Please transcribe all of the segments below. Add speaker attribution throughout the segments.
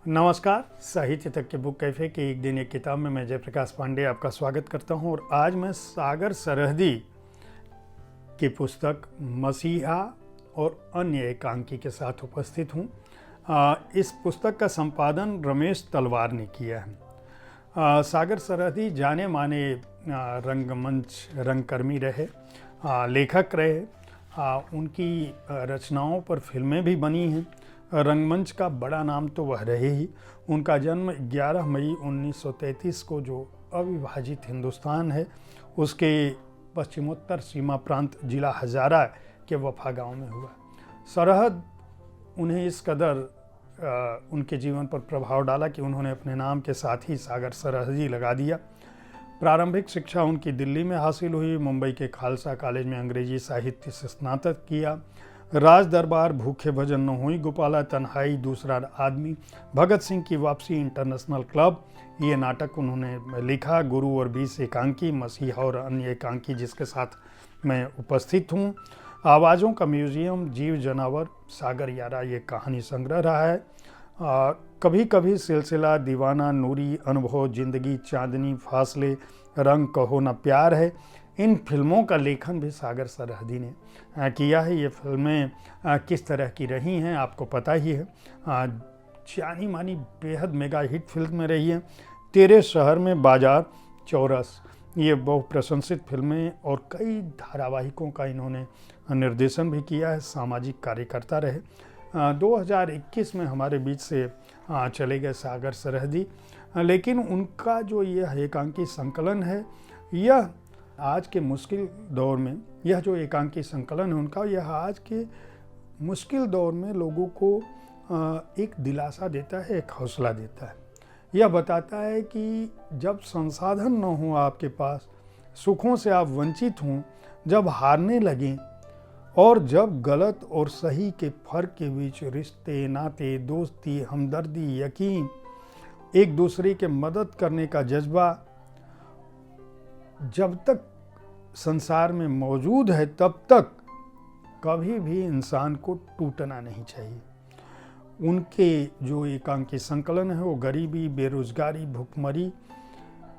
Speaker 1: नमस्कार। साहित्य तक के बुक कैफ़े के एक दिन एक किताब में मैं जयप्रकाश पांडे आपका स्वागत करता हूं और आज मैं सागर सरहदी की पुस्तक मसीहा और अन्य एकांकी के साथ उपस्थित हूं। इस पुस्तक का संपादन रमेश तलवार ने किया है। सागर सरहदी जाने माने रंगमंच रंगकर्मी रहे, लेखक रहे। उनकी रचनाओं पर फिल्में भी बनी हैं। रंगमंच का बड़ा नाम तो वह रहे ही। उनका जन्म 11 मई 1933 को जो अविभाजित हिंदुस्तान है उसके पश्चिमोत्तर सीमा प्रांत जिला हजारा के वफा गांव में हुआ। सरहद उन्हें इस कदर उनके जीवन पर प्रभाव डाला कि उन्होंने अपने नाम के साथ ही सागर सरहदी लगा दिया। प्रारंभिक शिक्षा उनकी दिल्ली में हासिल हुई। मुंबई के खालसा कॉलेज में अंग्रेजी साहित्य से स्नातक किया। राज दरबार, भूखे भजन न हुई गोपाला, तन्हाई, दूसरा आदमी, भगत सिंह की वापसी, इंटरनेशनल क्लब, ये नाटक उन्होंने लिखा। गुरु और 20 एकांकी, मसीहा और अन्य एकांकी जिसके साथ मैं उपस्थित हूँ। आवाज़ों का म्यूजियम, जीव जानवर, सागर यारा ये कहानी संग्रह रहा है। कभी कभी सिलसिला, दीवाना, नूरी, अनुभव, जिंदगी, चांदनी, फासले, रंग कहो न प्यार है। इन फिल्मों का लेखन भी सागर सरहदी ने किया है। ये फिल्में किस तरह की रही हैं आपको पता ही है। जानी मानी बेहद मेगा हिट फिल्में रही हैं। तेरे शहर में बाजार, चौरस, ये बहु प्रशंसित फिल्में और कई धारावाहिकों का इन्होंने निर्देशन भी किया है। सामाजिक कार्यकर्ता रहे। 2021 में हमारे बीच से चले गए सागर सरहदी, लेकिन उनका जो यह एकांकी संकलन है, यह आज के मुश्किल दौर में, यह जो एकांकी संकलन है उनका, यह आज के मुश्किल दौर में लोगों को एक दिलासा देता है, एक हौसला देता है। यह बताता है कि जब संसाधन न हो आपके पास, सुखों से आप वंचित हों, जब हारने लगें और जब गलत और सही के फर्क के बीच रिश्ते, नाते, दोस्ती, हमदर्दी, यकीन, एक दूसरे के मदद करने का जज्बा जब तक संसार में मौजूद है तब तक कभी भी इंसान को टूटना नहीं चाहिए। उनके जो एकांकी संकलन है वो गरीबी, बेरोजगारी, भुखमरी,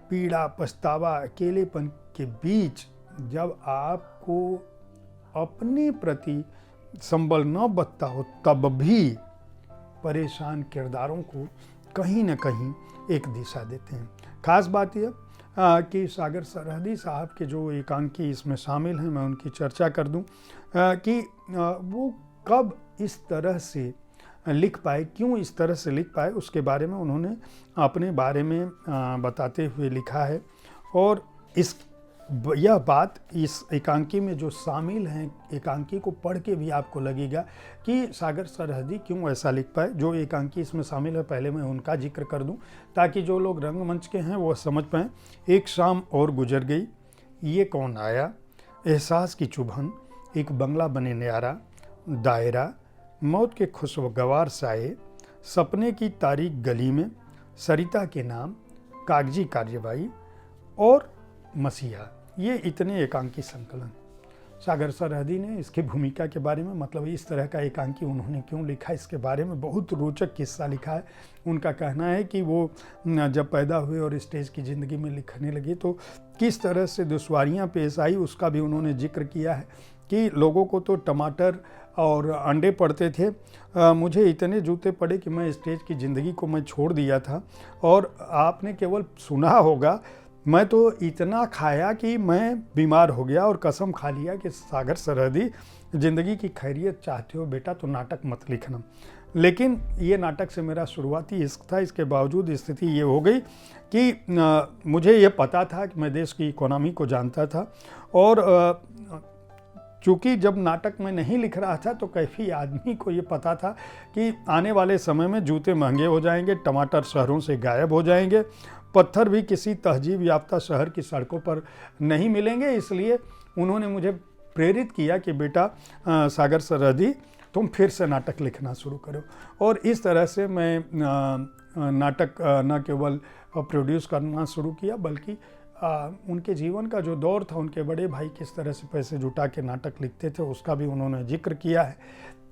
Speaker 1: पीड़ा, पछतावा, अकेलेपन के बीच जब आपको अपने प्रति संबल न बचता हो तब भी परेशान किरदारों को कहीं न कहीं एक दिशा देते हैं। खास बात यह कि सागर सरहदी साहब के जो एकांकी इसमें शामिल हैं, मैं उनकी चर्चा कर दूं कि वो कब इस तरह से लिख पाए, क्यों इस तरह से लिख पाए, उसके बारे में उन्होंने अपने बारे में बताते हुए लिखा है। और यह बात इस एकांकी में जो शामिल हैं, एकांकी को पढ़ के भी आपको लगेगा कि सागर सरहदी क्यों ऐसा लिख पाए। जो एकांकी इसमें शामिल है पहले मैं उनका जिक्र कर दूं ताकि जो लोग रंगमंच के हैं वो समझ पाएँ। एक शाम और गुजर गई, ये कौन आया, एहसास की चुभन, एक बंगला बने न्यारा, दायरा, मौत के खुशगवार साए, सपने की तारीख गली में, सरिता के नाम, कागजी कार्यवाही और मसीहा, ये इतने एकांकी संकलन सागर सरहदी ने। इसकी भूमिका के बारे में, मतलब इस तरह का एकांकी उन्होंने क्यों लिखा, इसके बारे में बहुत रोचक किस्सा लिखा है। उनका कहना है कि वो जब पैदा हुए और स्टेज की ज़िंदगी में लिखने लगे तो किस तरह से दुश्वारियां पेश आई, उसका भी उन्होंने जिक्र किया है कि लोगों को तो टमाटर और अंडे पड़ते थे, मुझे इतने जूते पड़े कि मैं स्टेज की ज़िंदगी को मैं छोड़ दिया था। और आपने केवल सुना होगा, मैं तो इतना खाया कि मैं बीमार हो गया और कसम खा लिया कि सागर सरहदी ज़िंदगी की खैरियत चाहते हो बेटा तो नाटक मत लिखना। लेकिन ये नाटक से मेरा शुरुआती इश्क था। इसके बावजूद स्थिति ये हो गई कि मुझे ये पता था कि मैं देश की इकोनॉमी को जानता था और चूँकि जब नाटक में नहीं लिख रहा था तो कैफी आदमी को ये पता था कि आने वाले समय में जूते महंगे हो जाएंगे, टमाटर शहरों से गायब हो जाएंगे, पत्थर भी किसी तहजीब याफ्ता शहर की सड़कों पर नहीं मिलेंगे। इसलिए उन्होंने मुझे प्रेरित किया कि बेटा सागर सरहदी तुम फिर से नाटक लिखना शुरू करो। और इस तरह से मैं नाटक न केवल प्रोड्यूस करना शुरू किया बल्कि उनके जीवन का जो दौर था, उनके बड़े भाई किस तरह से पैसे जुटा के नाटक लिखते थे, उसका भी उन्होंने जिक्र किया है।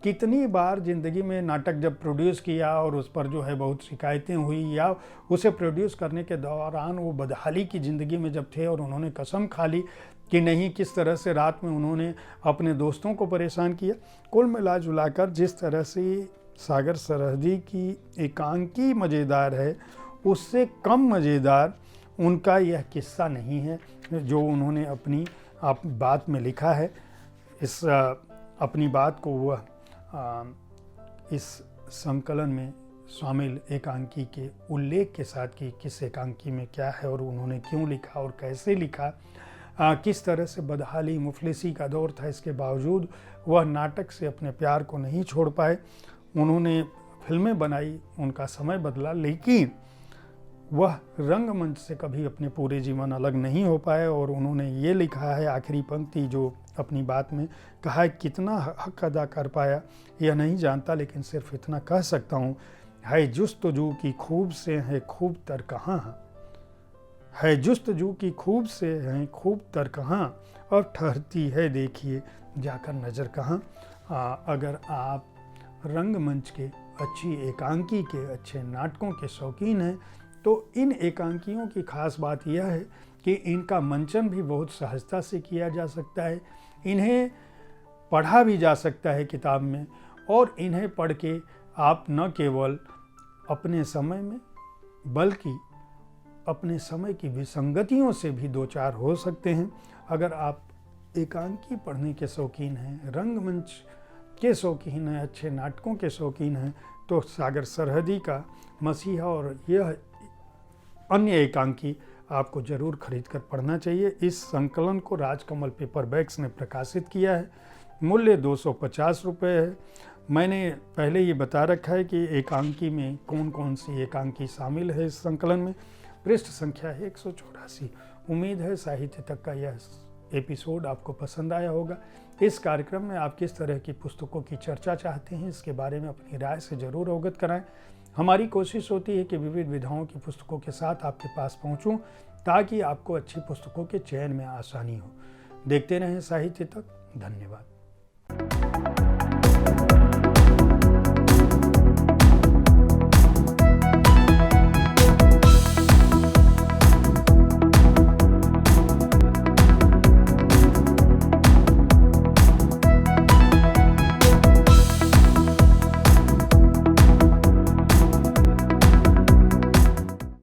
Speaker 1: कितनी बार ज़िंदगी में नाटक जब प्रोड्यूस किया और उस पर जो है बहुत शिकायतें हुई, या उसे प्रोड्यूस करने के दौरान वो बदहाली की ज़िंदगी में जब थे और उन्होंने कसम खा ली कि नहीं, किस तरह से रात में उन्होंने अपने दोस्तों को परेशान किया। कुल मिला जुलाकर जिस तरह से सागर सरहदी की एकांकी मज़ेदार है, उससे कम मज़ेदार उनका यह किस्सा नहीं है जो उन्होंने अपनी बात में लिखा है। इस अपनी बात को वह इस संकलन में शामिल एकांकी के उल्लेख के साथ कि किस एकांकी में क्या है और उन्होंने क्यों लिखा और कैसे लिखा, किस तरह से बदहाली मुफलिसी का दौर था, इसके बावजूद वह नाटक से अपने प्यार को नहीं छोड़ पाए। उन्होंने फिल्में बनाई, उनका समय बदला, लेकिन वह रंगमंच से कभी अपने पूरे जीवन अलग नहीं हो पाए। और उन्होंने ये लिखा है, आखिरी पंक्ति जो अपनी बात में कहा है, कितना हक अदा कर पाया यह नहीं जानता, लेकिन सिर्फ इतना कह सकता हूँ, है जुस्तजू की खूब से है खूब तर कहाँ, है जुस्तजू की खूब से है खूब तर कहाँ, और ठहरती है देखिए जाकर नज़र कहाँ। अगर आप रंगमंच के अच्छी एकांकी के अच्छे नाटकों के शौकीन हैं तो इन एकांकियों की खास बात यह है कि इनका मंचन भी बहुत सहजता से किया जा सकता है, इन्हें पढ़ा भी जा सकता है किताब में, और इन्हें पढ़ के आप न केवल अपने समय में बल्कि अपने समय की विसंगतियों से भी दो चार हो सकते हैं। अगर आप एकांकी पढ़ने के शौकीन हैं, रंगमंच के शौकीन हैं, अच्छे नाटकों के शौकीन हैं, तो सागर सरहदी का मसीहा और यह अन्य एकांकी आपको ज़रूर खरीद कर पढ़ना चाहिए। इस संकलन को राजकमल पेपरबैक्स ने प्रकाशित किया है। मूल्य 250 रुपये है। मैंने पहले ये बता रखा है कि एकांकी में कौन कौन सी एकांकी शामिल है इस संकलन में। पृष्ठ संख्या है 184। उम्मीद है साहित्य तक का यह एपिसोड आपको पसंद आया होगा। इस कार्यक्रम में आप किस तरह की पुस्तकों की चर्चा चाहते हैं, इसके बारे में अपनी राय से ज़रूर अवगत कराएं। हमारी कोशिश होती है कि विविध विधाओं की पुस्तकों के साथ आपके पास पहुंचूं, ताकि आपको अच्छी पुस्तकों के चयन में आसानी हो। देखते रहें साहित्य तक। धन्यवाद।